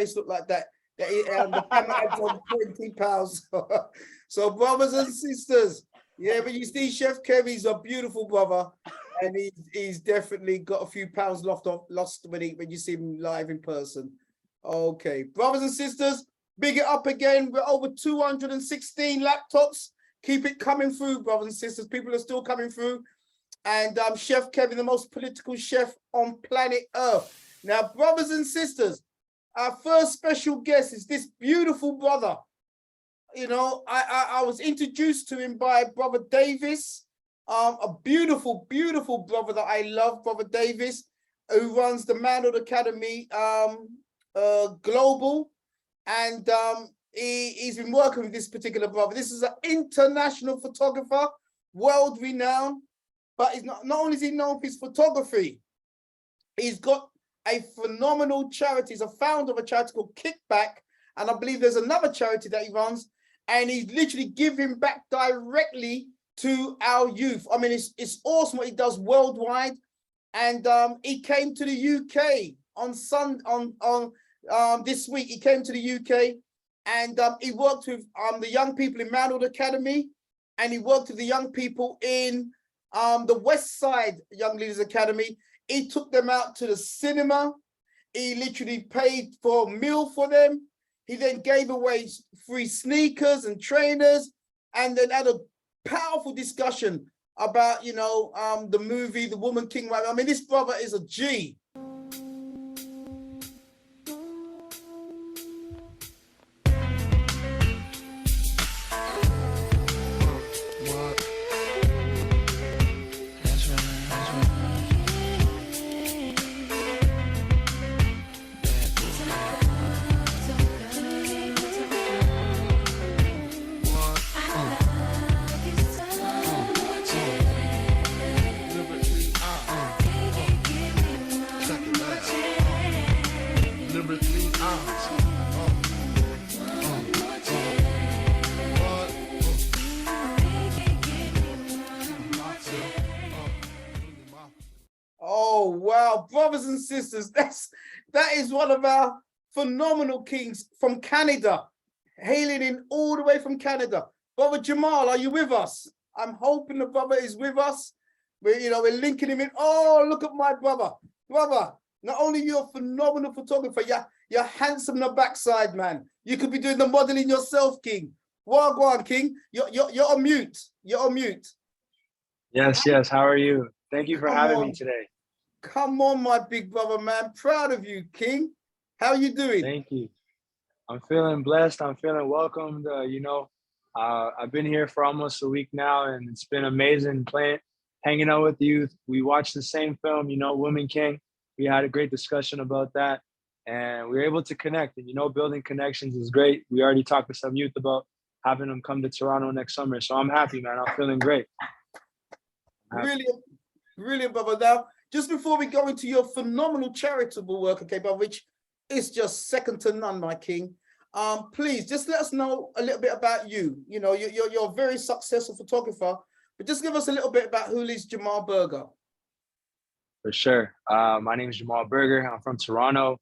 face look like that. The camera adds on 20 pounds. So brothers and sisters, yeah, but you see Chef Kevy's a beautiful brother, and he's definitely got a few pounds lost when you see him live in person. Okay, brothers and sisters, big it up again. We're over 216 laptops. Keep it coming through, brothers and sisters. People are still coming through. And Chef Kevin, the most political chef on planet Earth. Now, brothers and sisters, our first special guest is this beautiful brother. You know, I was introduced to him by Brother Davis, a beautiful, beautiful brother that I love, Brother Davis, who runs the Manor Academy Global. And he's been working with this particular brother. This is an international photographer, world renowned, but he's not only is he known for his photography, he's got a phenomenal charity. He's a founder of a charity called Kickback, and I believe there's another charity that he runs, and he's literally giving back directly to our youth. I mean, it's awesome what he does worldwide. And he came to the UK on this week. He came to the UK, and he worked with the young people in Manor Academy, and he worked with the young people in the West Side Young Leaders Academy. He took them out to the cinema. He literally paid for a meal for them. He then gave away free sneakers and trainers, and then had a powerful discussion about, you know, the movie, The Woman King. I mean, this brother is a G. Oh, wow, brothers and sisters, that is one of our phenomenal kings from Canada, hailing in all the way from Canada. Brother Jamal, are you with us? I'm hoping the brother is with us. We're linking him in. Oh, look at my brother. Brother, not only you're a phenomenal photographer, you're handsome in the backside, man. You could be doing the modeling yourself, King. Well, go on, King. You're on mute. You're on mute. Yes. How are you? Thank you for having me today. Come on, my big brother, man. Proud of you, King. How are you doing? Thank you. I'm feeling blessed. I'm feeling welcomed. I've been here for almost a week now, and it's been amazing hanging out with you. We watched the same film, Woman King. We had a great discussion about that, and we were able to connect. And, building connections is great. We already talked to some youth about having them come to Toronto next summer. So I'm happy, man. I'm feeling great. Brilliant, brother. Now, just before we go into your phenomenal charitable work, okay, brother, which is just second to none, my king. Please just let us know a little bit about you. You're a very successful photographer, but just give us a little bit about who is Jamal Burger. For sure. My name is Jamal Burger. I'm from Toronto.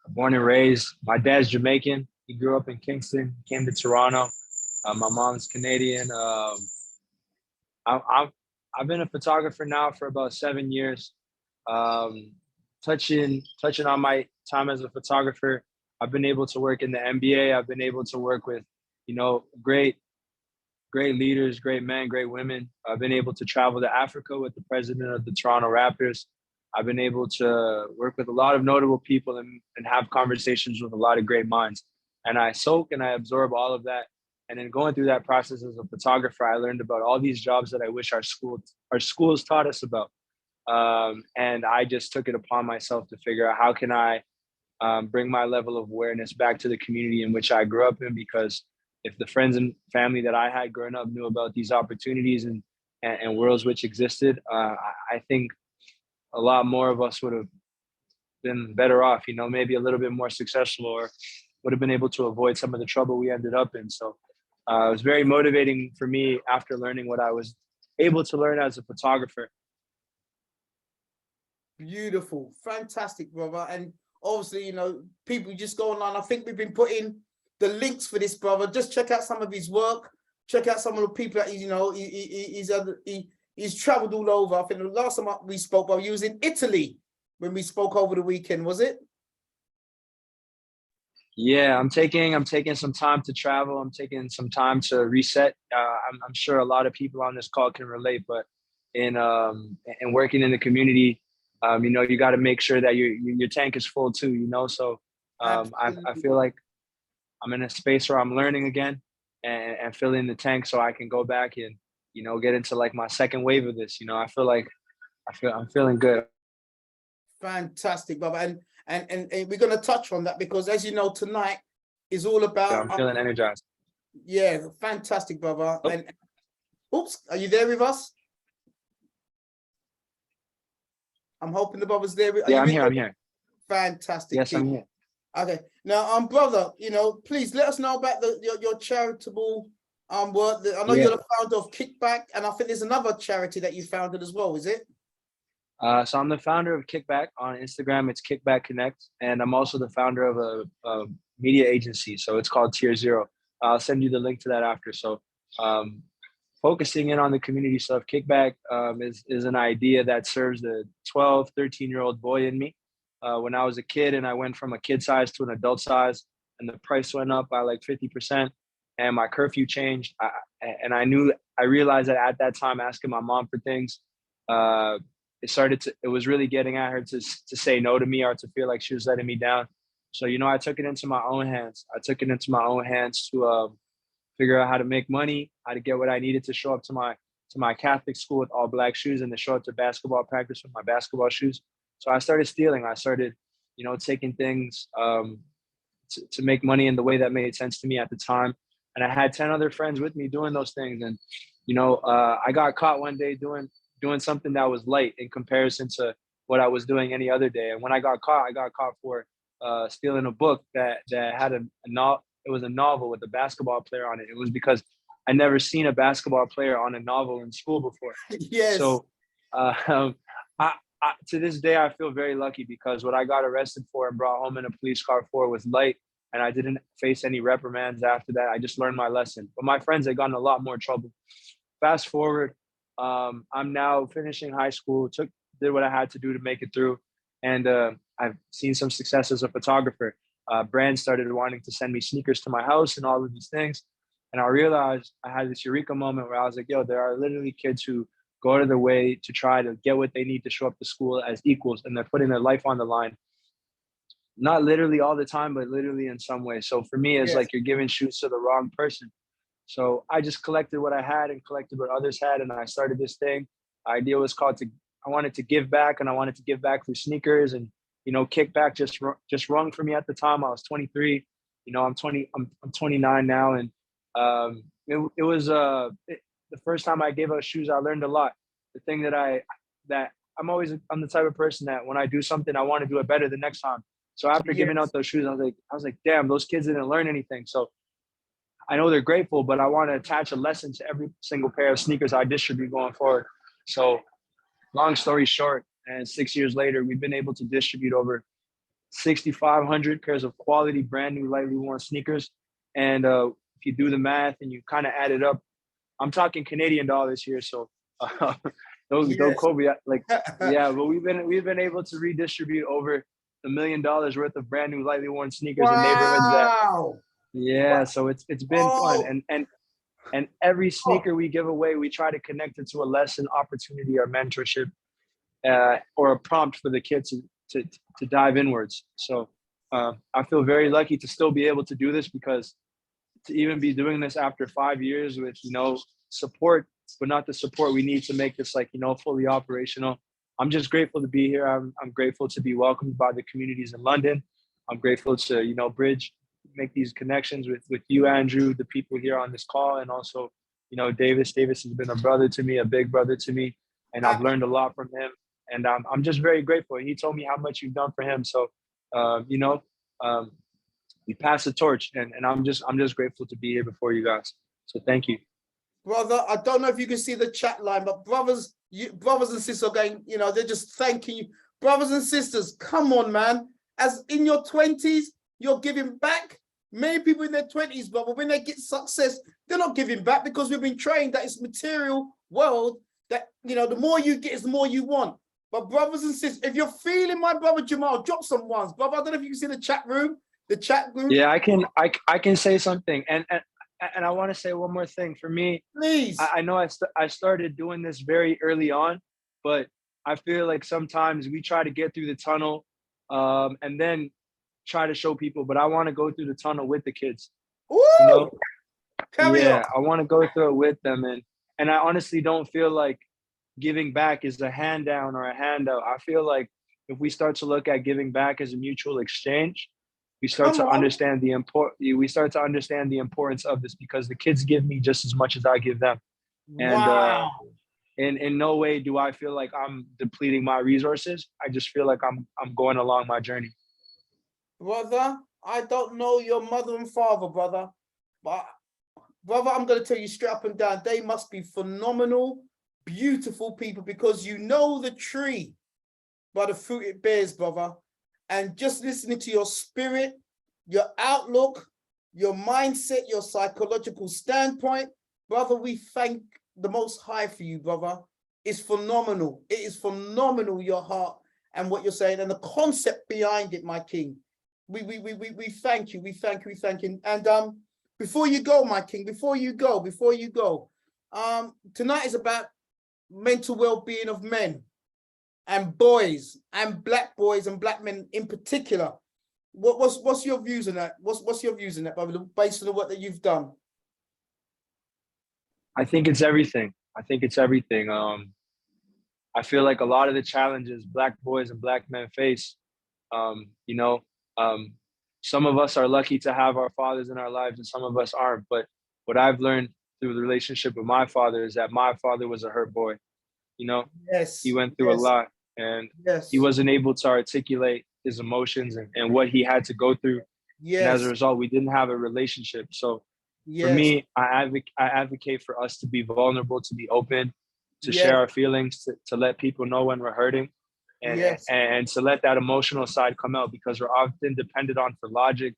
Born and raised. My dad's Jamaican. He grew up in Kingston, came to Toronto. My mom's Canadian. I've been a photographer now for about 7 years. Touching on my time as a photographer, I've been able to work in the NBA. I've been able to work with, great leaders, great men, great women. I've been able to travel to Africa with the president of the Toronto Raptors. I've been able to work with a lot of notable people and have conversations with a lot of great minds. And I soak and I absorb all of that. And then going through that process as a photographer, I learned about all these jobs that I wish our schools taught us about. And I just took it upon myself to figure out how can I bring my level of awareness back to the community in which I grew up in, because if the friends and family that I had growing up knew about these opportunities and worlds which existed, I think a lot more of us would have been better off, maybe a little bit more successful, or would have been able to avoid some of the trouble we ended up in. So it was very motivating for me after learning what I was able to learn as a photographer. Beautiful, fantastic, brother. And obviously, you know, people just go online. I think we've been putting the links for this brother. Just check out some of his work. Check out some of the people that he's, you know, he's traveled all over. I think the last time we spoke, he was in Italy when we spoke over the weekend, was it? Yeah, I'm taking some time to travel. I'm taking some time to reset. I'm sure a lot of people on this call can relate, but in working in the community, you know, you got to make sure that your tank is full too, you know. So I feel like I'm in a space where I'm learning again and filling the tank so I can go back and, you know, get into like my second wave of this. You know, I'm feeling good. Fantastic, brother. And we're going to touch on that because, as you know, tonight is all about. Yeah, I'm feeling energized. Yeah, fantastic, brother. Oh. And oops, are you there with us? I'm hoping the brother's there. Yeah, I'm here. I'm here. Fantastic. Yes, I'm here. Okay. Now, brother, you know, please let us know about your charitable work. I know you're the founder of Kickback, and I think there's another charity that you founded as well. Is it? So I'm the founder of Kickback on Instagram. It's Kickback Connect, and I'm also the founder of a media agency. So it's called Tier Zero. I'll send you the link to that after. So focusing in on the community stuff, Kickback is an idea that serves the 12, 13-year-old boy in me. When I was a kid and I went from a kid size to an adult size, and the price went up by like 50%, and my curfew changed. I realized that at that time, asking my mom for things, it was really getting at her to say no to me or to feel like she was letting me down. So, you know, I took it into my own hands. To figure out how to make money, how to get what I needed to show up to my Catholic school with all black shoes and to show up to basketball practice with my basketball shoes. So I started stealing. I started, you know, taking things to make money in the way that made sense to me at the time. And I had 10 other friends with me doing those things. And, you know, I got caught one day doing something that was light in comparison to what I was doing any other day. And when I got caught for stealing a book that had it was a novel with a basketball player on it. It was because I never seen a basketball player on a novel in school before. Yes. So to this day, I feel very lucky because what I got arrested for and brought home in a police car for was light, and I didn't face any reprimands after that. I just learned my lesson. But my friends had gotten a lot more trouble. Fast forward, I'm now finishing high school, did what I had to do to make it through. And I've seen some success as a photographer. Brands started wanting to send me sneakers to my house and all of these things. And I realized I had this eureka moment where I was like, yo, there are literally kids who go out of their way to try to get what they need to show up to school as equals. And they're putting their life on the line. Not literally all the time, but literally in some way. So for me, it's like you're giving shoes to the wrong person. So I just collected what I had and collected what others had. And I started this thing. The idea was I wanted to give back, and I wanted to give back through sneakers. And, you know, Kickback just rung for me at the time. I was 23, you know, I'm 29 now. And it was the first time I gave out shoes, I learned a lot. The thing that I'm the type of person that when I do something, I want to do it better the next time. So after giving out those shoes, I was like, damn, those kids didn't learn anything. So I know they're grateful, but I want to attach a lesson to every single pair of sneakers I distribute going forward. So long story short, and 6 years later, we've been able to distribute over 6,500 pairs of quality, brand new, lightly worn sneakers. And if you do the math and you kind of add it up, I'm talking Canadian dollars here. So don't quote me. Like, yeah, but we've been able to redistribute over $1 million worth of brand new, lightly worn sneakers in neighborhoods. So it's been fun. And every sneaker we give away, we try to connect it to a lesson, opportunity, or mentorship, or a prompt for the kids to dive inwards. So I feel very lucky to still be able to do this, because to even be doing this after 5 years with, you know, support, but not the support we need to make this, like, you know, fully operational. I'm just grateful to be here. I'm grateful to be welcomed by the communities in London. I'm grateful to, you know, make these connections with you, Andrew, the people here on this call, and also, you know, Davis. Davis has been a brother to me, a big brother to me, and I've learned a lot from him. And I'm just very grateful. He told me how much you've done for him. So, you know, we pass the torch, and I'm just grateful to be here before you guys. So thank you. Brother, I don't know if you can see the chat line, but brothers and sisters are going, you know, they're just thanking you. Brothers and sisters, come on, man. as in your 20s, you're giving back. Many people in their 20s, brother, when they get success, they're not giving back because we've been trained that it's material world that, you know, the more you get is the more you want. But brothers and sisters, if you're feeling my brother Jamal, drop some ones, brother. I don't know if you can see the chat room. Yeah, I can say something. And I want to say one more thing. For me, Please. I know I started doing this very early on, but I feel like sometimes we try to get through the tunnel and then try to show people, but I want to go through the tunnel with the kids. Woo! You know? Carry on. I want to go through it with them. And I honestly don't feel like giving back is a hand down or a handout. I feel like if we start to look at giving back as a mutual exchange, we start to understand the importance of this, because the kids give me just as much as I give them. Wow. And in no way do I feel like I'm depleting my resources. I just feel like I'm going along my journey. Brother, I don't know your mother and father, brother, but brother, I'm going to tell you straight up and down, they must be phenomenal, beautiful people, because you know the tree by the fruit it bears, brother. And just listening to your spirit, your outlook, your mindset, your psychological standpoint, brother, we thank the Most High for you, brother. It's phenomenal. It is phenomenal, your heart and what you're saying and the concept behind it, my king. We thank you. We thank you. And before you go, my king, before you go, tonight is about mental well-being of men and boys and black boys and black men in particular. What's your views on that? What's your views on that, brother, based on the work that you've done? I think it's everything. I feel like a lot of the challenges black boys and black men face, some of us are lucky to have our fathers in our lives and some of us aren't. But what I've learned through the relationship with my father is that my father was a hurt boy. You know, yes, he went through a lot, and he wasn't able to articulate his emotions and what he had to go through. Yes. And as a result, we didn't have a relationship. So for me, I advocate for us to be vulnerable, to be open, to share our feelings, to let people know when we're hurting, and to let that emotional side come out, because we're often dependent on for logic,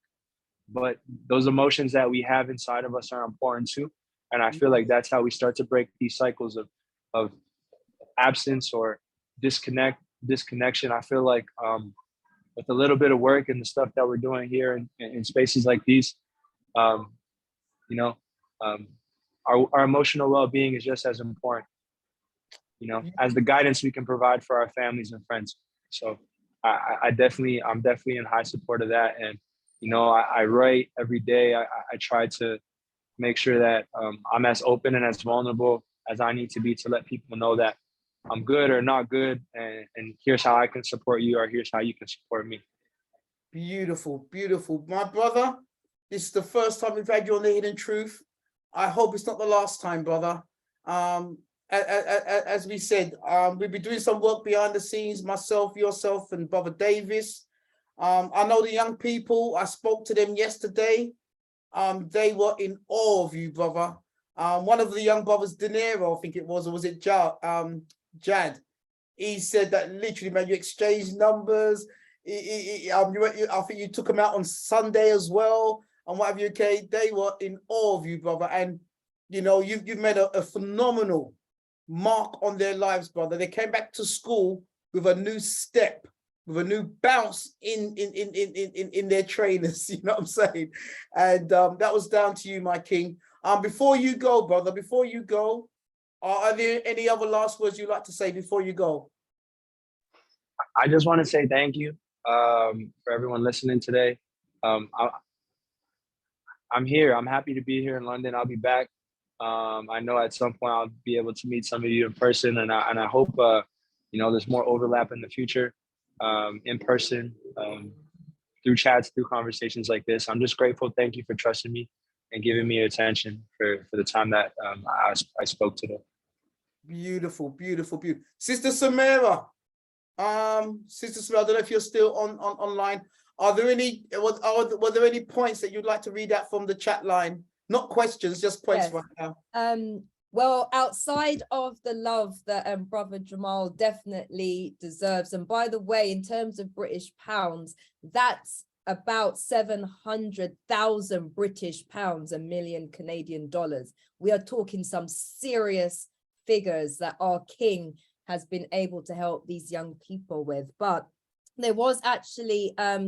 but those emotions that we have inside of us are important too. And I feel like that's how we start to break these cycles of absence or disconnection. I feel like with a little bit of work and the stuff that we're doing here in spaces like these, our emotional well-being is just as important, as the guidance we can provide for our families and friends. So I'm definitely in high support of that. And, I write every day. I try to make sure that I'm as open and as vulnerable as I need to be to let people know that I'm good or not good. And here's how I can support you, or here's how you can support me. Beautiful, beautiful. My brother, this is the first time we've had you on The Hidden Truth. I hope it's not the last time, brother. As we said, we'll be doing some work behind the scenes, myself, yourself, and Brother Davis. I know the young people, I spoke to them yesterday. They were in awe of you, brother. One of the young brothers, De Niro, I think it was, or was it Jad? He said that literally, man, you exchanged numbers. I think you took them out on Sunday as well, and what have you, okay? They were in awe of you, brother. And, you've made a phenomenal mark on their lives, brother. They came back to school with a new step, with a new bounce in their trainers, you know what I'm saying? And that was down to you, my king. Before you go, brother, are there any other last words you'd like to say before you go? I just want to say thank you for everyone listening today. I'm here. I'm happy to be here in London. I'll be back. I know at some point I'll be able to meet some of you in person, and I hope there's more overlap in the future, in person, through chats, through conversations like this. I'm just grateful. Thank you for trusting me and giving me your attention for the time that I spoke today. Beautiful, beautiful, beautiful. Sister Samara, I don't know if you're still online. Were there any points that you'd like to read out from the chat line? Not questions, just points right now. Well, outside of the love that brother Jamal definitely deserves, and by the way, in terms of British pounds, that's about 700,000 British pounds, $1 million Canadian dollars. We are talking some serious figures that our king has been able to help these young people with. But there was actually a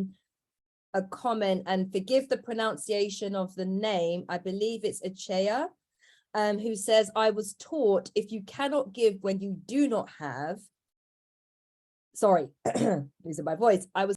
comment, and forgive the pronunciation of the name, I believe it's Achea, who says, I was taught if you cannot give when you do not have, sorry, losing my voice, I was